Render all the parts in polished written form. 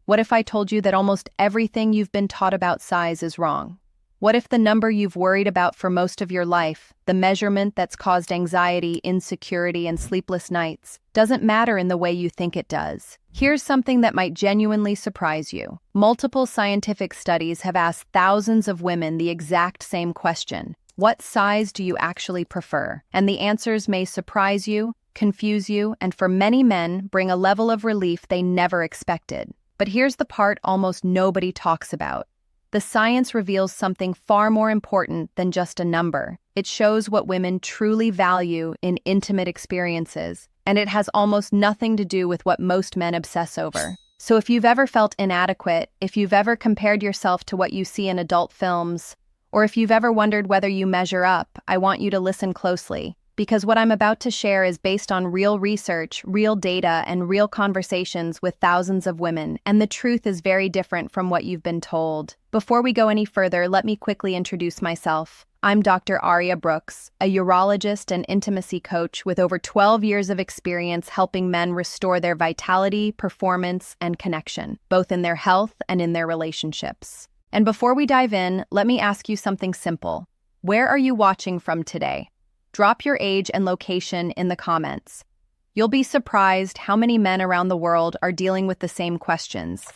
What if I told you that almost everything you've been taught about size is wrong? What if the number you've worried about for most of your life, the measurement that's caused anxiety, insecurity, and sleepless nights, doesn't matter in the way you think it does? Here's something that might genuinely surprise you. Multiple scientific studies have asked thousands of women the exact same question: what size do you actually prefer? And the answers may surprise you, confuse you, and for many men, bring a level of relief they never expected. But here's the part almost nobody talks about. The science reveals something far more important than just a number. It shows what women truly value in intimate experiences, and it has almost nothing to do with what most men obsess over. So if you've ever felt inadequate, if you've ever compared yourself to what you see in adult films, or if you've ever wondered whether you measure up, I want you to listen closely. Because what I'm about to share is based on real research, real data, and real conversations with thousands of women, and the truth is very different from what you've been told. Before we go any further, let me quickly introduce myself. I'm Dr. Aria Brooks, a urologist and intimacy coach with over 12 years of experience helping men restore their vitality, performance, and connection, both in their health and in their relationships. And before we dive in, let me ask you something simple. Where are you watching from today? Drop your age and location in the comments. You'll be surprised how many men around the world are dealing with the same questions.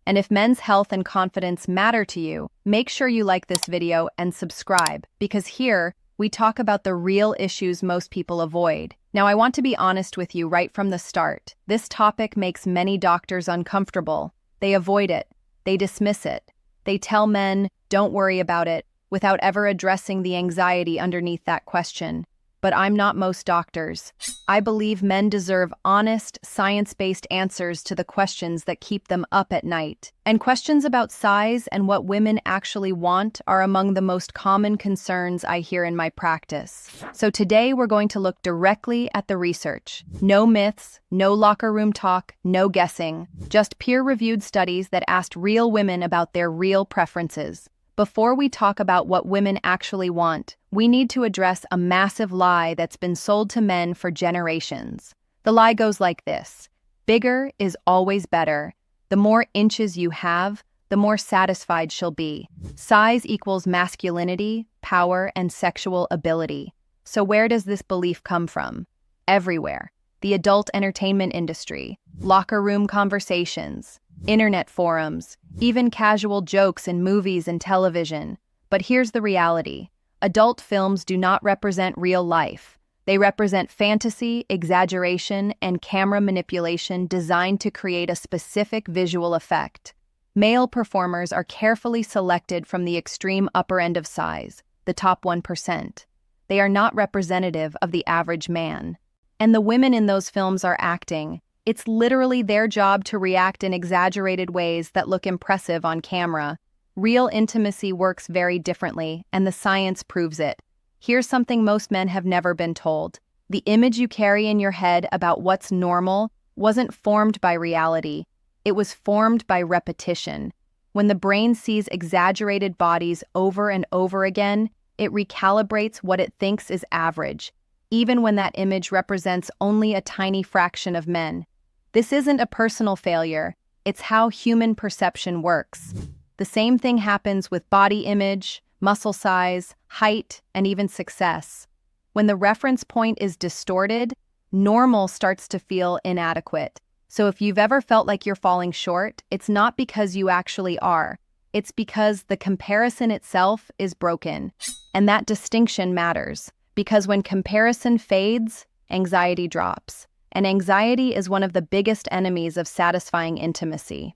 And if men's health and confidence matter to you, make sure you like this video and subscribe, because here we talk about the real issues most people avoid. Now, I want to be honest with you right from the start. This topic makes many doctors uncomfortable. They avoid it. They dismiss it. They tell men, don't worry about it, without ever addressing the anxiety underneath that question. But I'm not most doctors. I believe men deserve honest, science-based answers to the questions that keep them up at night. And questions about size and what women actually want are among the most common concerns I hear in my practice. So today we're going to look directly at the research. No myths, no locker room talk, no guessing. Just peer-reviewed studies that asked real women about their real preferences. Before we talk about what women actually want, we need to address a massive lie that's been sold to men for generations. The lie goes like this: bigger is always better. The more inches you have, the more satisfied she'll be. Size equals masculinity, power, and sexual ability. So where does this belief come from? Everywhere. The adult entertainment industry, locker room conversations, internet forums, even casual jokes in movies and television. But here's the reality. Adult films do not represent real life. They represent fantasy, exaggeration, and camera manipulation designed to create a specific visual effect. Male performers are carefully selected from the extreme upper end of size, the top 1%. They are not representative of the average man. And the women in those films are acting. It's literally their job to react in exaggerated ways that look impressive on camera. Real intimacy works very differently, and the science proves it. Here's something most men have never been told. The image you carry in your head about what's normal wasn't formed by reality. It was formed by repetition. When the brain sees exaggerated bodies over and over again, it recalibrates what it thinks is average, even when that image represents only a tiny fraction of men. This isn't a personal failure. It's how human perception works. The same thing happens with body image, muscle size, height, and even success. When the reference point is distorted, normal starts to feel inadequate. So if you've ever felt like you're falling short, it's not because you actually are. It's because the comparison itself is broken. And that distinction matters, because when comparison fades, anxiety drops. And anxiety is one of the biggest enemies of satisfying intimacy.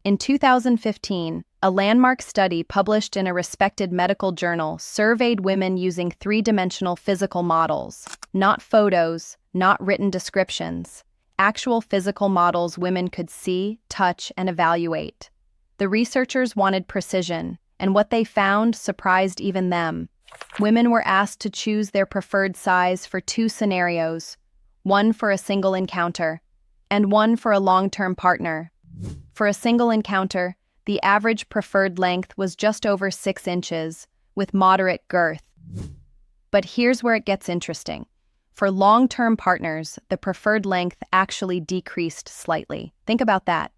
In 2015, a landmark study published in a respected medical journal surveyed women using three-dimensional physical models, not photos, not written descriptions, actual physical models women could see, touch, and evaluate. The researchers wanted precision, and what they found surprised even them. Women were asked to choose their preferred size for two scenarios, one for a single encounter, and one for a long-term partner. For a single encounter, the average preferred length was just over 6 inches, with moderate girth. But here's where it gets interesting. For long-term partners, the preferred length actually decreased slightly. Think about that.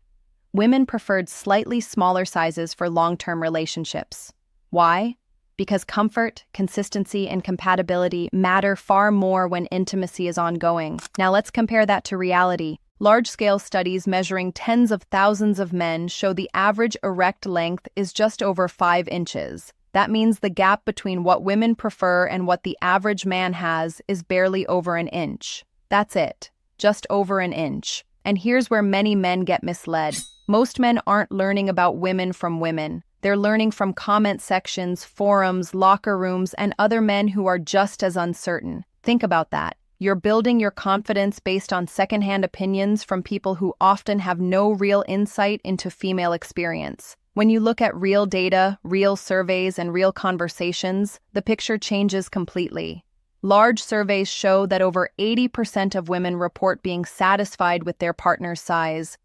Women preferred slightly smaller sizes for long-term relationships. Why? Because comfort, consistency, and compatibility matter far more when intimacy is ongoing. Now let's compare that to reality. Large-scale studies measuring tens of thousands of men show the average erect length is just over 5 inches. That means the gap between what women prefer and what the average man has is barely over an inch. That's it, just over an inch. And here's where many men get misled. Most men aren't learning about women from women. They're learning from comment sections, forums, locker rooms, and other men who are just as uncertain. Think about that. You're building your confidence based on secondhand opinions from people who often have no real insight into female experience. When you look at real data, real surveys, and real conversations, the picture changes completely. Large surveys show that over 80% of women report being satisfied with their partner's size.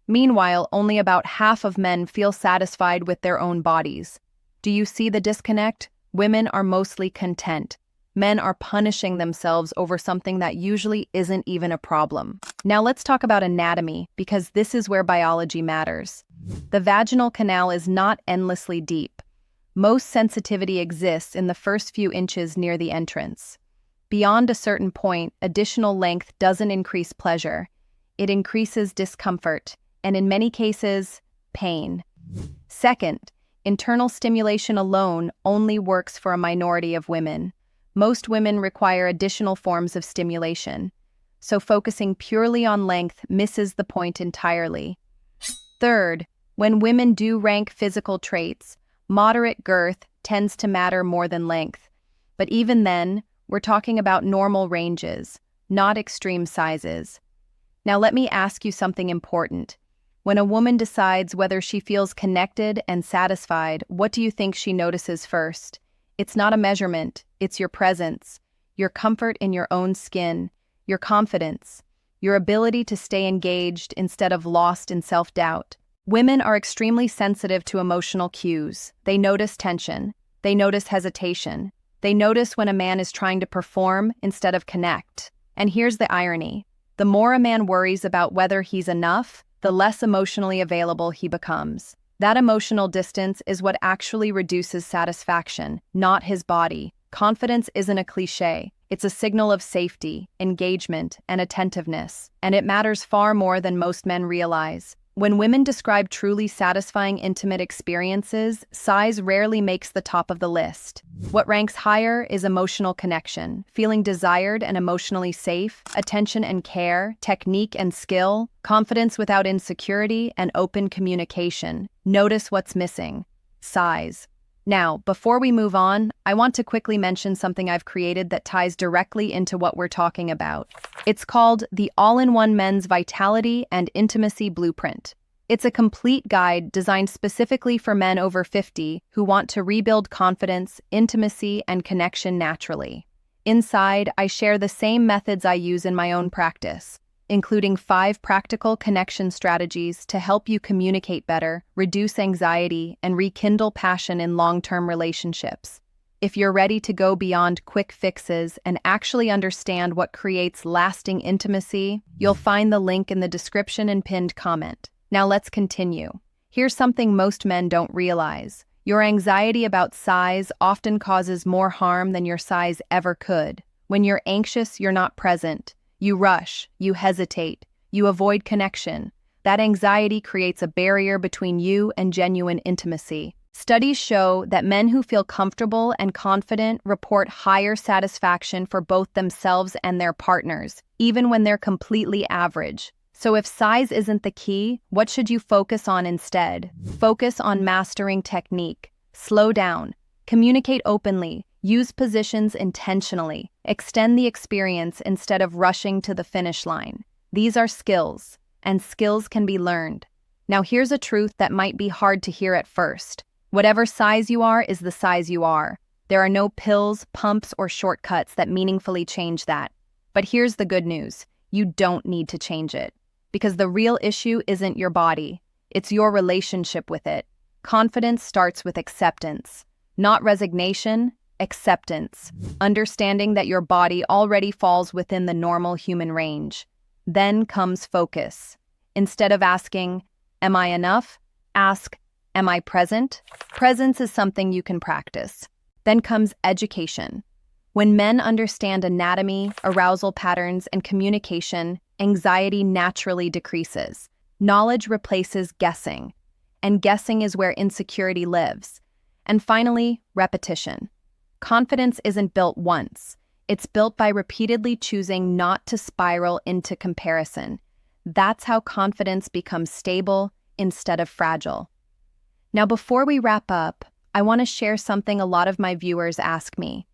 Meanwhile, only about half of men feel satisfied with their own bodies. Do you see the disconnect? Women are mostly content. Men are punishing themselves over something that usually isn't even a problem. Now let's talk about anatomy, because this is where biology matters. The vaginal canal is not endlessly deep. Most sensitivity exists in the first few inches near the entrance. Beyond a certain point, additional length doesn't increase pleasure. It increases discomfort, and in many cases, pain. Second, internal stimulation alone only works for a minority of women. Most women require additional forms of stimulation, so focusing purely on length misses the point entirely. Third, when women do rank physical traits, moderate girth tends to matter more than length. But even then, we're talking about normal ranges, not extreme sizes. Now let me ask you something important. When a woman decides whether she feels connected and satisfied, what do you think she notices first? It's not a measurement, it's your presence, your comfort in your own skin, your confidence, your ability to stay engaged instead of lost in self-doubt. Women are extremely sensitive to emotional cues. They notice tension, they notice hesitation, they notice when a man is trying to perform instead of connect. And here's the irony. The more a man worries about whether he's enough, the less emotionally available he becomes. That emotional distance is what actually reduces satisfaction, not his body. Confidence isn't a cliché. It's a signal of safety, engagement, and attentiveness, and it matters far more than most men realize. When women describe truly satisfying intimate experiences, size rarely makes the top of the list. What ranks higher is emotional connection, feeling desired and emotionally safe, attention and care, technique and skill, confidence without insecurity, and open communication. Notice what's missing: size. Now, before we move on, I want to quickly mention something I've created that ties directly into what we're talking about. It's called the All-in-One Men's Vitality and Intimacy Blueprint. It's a complete guide designed specifically for men over 50 who want to rebuild confidence, intimacy, and connection naturally. Inside, I share the same methods I use in my own practice, including 5 practical connection strategies to help you communicate better, reduce anxiety, and rekindle passion in long-term relationships. If you're ready to go beyond quick fixes and actually understand what creates lasting intimacy, you'll find the link in the description and pinned comment. Now let's continue. Here's something most men don't realize. Your anxiety about size often causes more harm than your size ever could. When you're anxious, you're not present. You rush, you hesitate, you avoid connection. That anxiety creates a barrier between you and genuine intimacy. Studies show that men who feel comfortable and confident report higher satisfaction for both themselves and their partners, even when they're completely average. So if size isn't the key, what should you focus on instead? Focus on mastering technique. Slow down. Communicate openly. Use positions intentionally. Extend the experience instead of rushing to the finish line. These are skills, and skills can be learned. Now here's a truth that might be hard to hear at first. Whatever size you are is the size you are. There are no pills, pumps, or shortcuts that meaningfully change that. But here's the good news. You don't need to change it. Because the real issue isn't your body. It's your relationship with it. Confidence starts with acceptance. Not resignation, acceptance. Understanding that your body already falls within the normal human range. Then comes focus. Instead of asking, Am I enough? Ask, am I present? Presence is something you can practice. Then comes education. When men understand anatomy, arousal patterns, and communication, anxiety naturally decreases. Knowledge replaces guessing, and guessing is where insecurity lives. And finally, repetition. Confidence isn't built once. It's built by repeatedly choosing not to spiral into comparison. That's how confidence becomes stable instead of fragile. Now, before we wrap up, I want to share something a lot of my viewers ask me.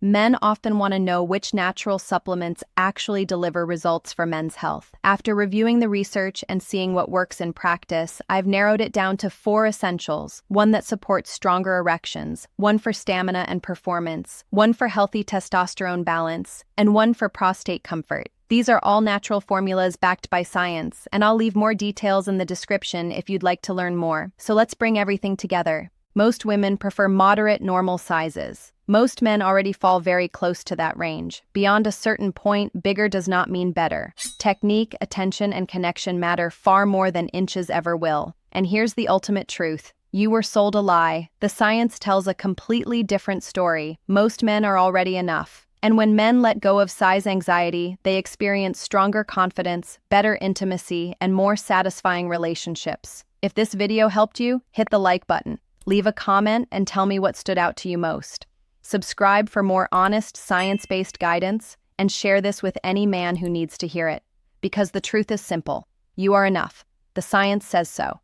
Men often want to know which natural supplements actually deliver results for men's health. After reviewing the research and seeing what works in practice, I've narrowed it down to 4 essentials: one that supports stronger erections, one for stamina and performance, one for healthy testosterone balance, and one for prostate comfort. These are all natural formulas backed by science, and I'll leave more details in the description if you'd like to learn more. So let's bring everything together. Most women prefer moderate, normal sizes. Most men already fall very close to that range. Beyond a certain point, bigger does not mean better. Technique, attention, and connection matter far more than inches ever will. And here's the ultimate truth. You were sold a lie. The science tells a completely different story. Most men are already enough. And when men let go of size anxiety, they experience stronger confidence, better intimacy, and more satisfying relationships. If this video helped you, hit the like button. Leave a comment and tell me what stood out to you most. Subscribe for more honest, science-based guidance, and share this with any man who needs to hear it. Because the truth is simple. You are enough. The science says so.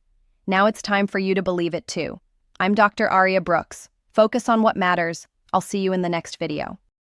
Now it's time for you to believe it too. I'm Dr. Aria Brooks. Focus on what matters. I'll see you in the next video.